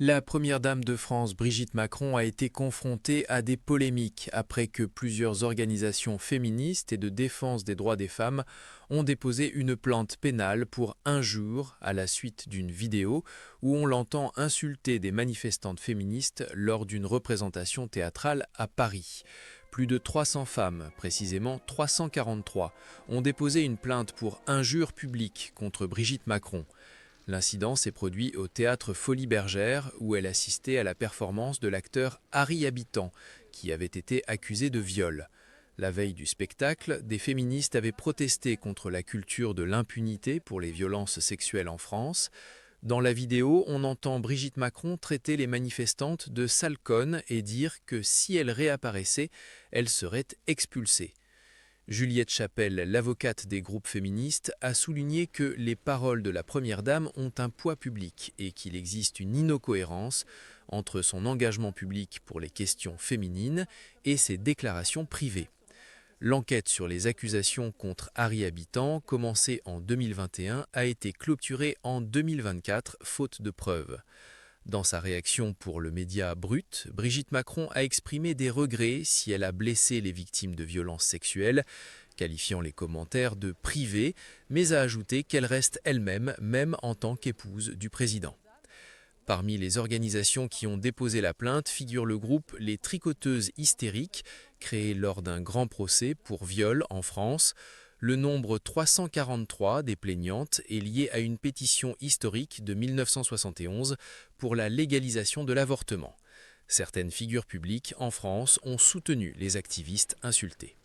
La première dame de France, Brigitte Macron, a été confrontée à des polémiques après que plusieurs organisations féministes et de défense des droits des femmes ont déposé une plainte pénale pour injure à la suite d'une vidéo où on l'entend insulter des manifestantes féministes lors d'une représentation théâtrale à Paris. Plus de 300 femmes, précisément 343, ont déposé une plainte pour injure publique contre Brigitte Macron. L'incident s'est produit au théâtre Folies Bergère où elle assistait à la performance de l'acteur Harry Habitant, qui avait été accusé de viol. La veille du spectacle, des féministes avaient protesté contre la culture de l'impunité pour les violences sexuelles en France. Dans la vidéo, on entend Brigitte Macron traiter les manifestantes de sales connes et dire que si elles réapparaissaient, elles seraient expulsées. Juliette Chapelle, l'avocate des groupes féministes, a souligné que les paroles de la Première Dame ont un poids public et qu'il existe une incohérence entre son engagement public pour les questions féminines et ses déclarations privées. L'enquête sur les accusations contre Harry Habitant, commencée en 2021, a été clôturée en 2024, faute de preuves. Dans sa réaction pour le média Brut, Brigitte Macron a exprimé des regrets si elle a blessé les victimes de violences sexuelles, qualifiant les commentaires de privés, mais a ajouté qu'elle reste elle-même, même en tant qu'épouse du président. Parmi les organisations qui ont déposé la plainte figure le groupe Les Tricoteuses Hystériques, créé lors d'un grand procès pour viol en France. Le nombre 343 des plaignantes est lié à une pétition historique de 1971 pour la légalisation de l'avortement. Certaines figures publiques en France ont soutenu les activistes insultés.